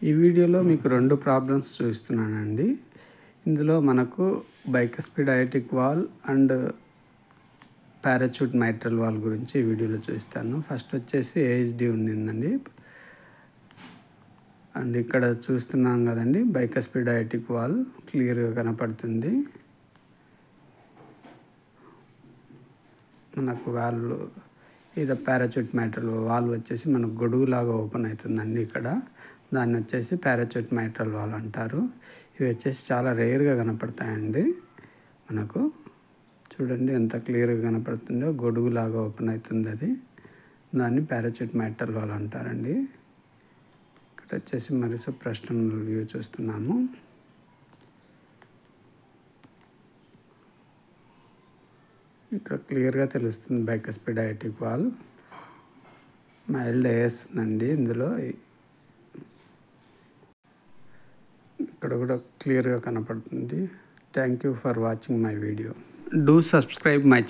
ఈ వీడియోలో మీకు 2 ప్రాబ్లమ్స్ చూపిస్తున్నానండి. ఇందులో మనకు bicuspid aortic wall and parachute mitral wall గురించి ఈ వీడియోలో చూపిస్తాను. ఫస్ట్ వచ్చేసి ఏహెచ్డి ఉండిందండి. అండ్ ఇక్కడ చూస్తున్నాం కదండి, బైకస్పిడ్ అయోటిక్ వాల్ క్లియర్గా కనపడుతుంది. మనకు వాల్వ్ ఇది పారాచూట్ మైట్రల్ వాల్ వచ్చేసి మనకు గొడుగులాగా ఓపెన్ అవుతుందండి. ఇక్కడ దాన్ని వచ్చేసి పారాచూట్ మైట్రల్ వాల్ అంటారు. ఇవి వచ్చేసి చాలా రేర్గా కనపడతాయండి. మనకు చూడండి ఎంత క్లియర్గా కనపడుతుందో, గొడుగులాగా ఓపెన్ అవుతుంది అది. దాన్ని పారాచూట్ మైట్రల్ వాల్ అంటారండి. ఇక్కడ వచ్చేసి మరి సూప్రాస్టర్నల్ వ్యూ చూస్తున్నాము. ఇక్కడ క్లియర్గా తెలుస్తుంది bicuspid aortic valve. Mild AS ఉందండి ఇందులో. ఇక్కడ కూడా క్లియర్గా కనపడుతుంది. Thank you for watching my video. Do subscribe my channel.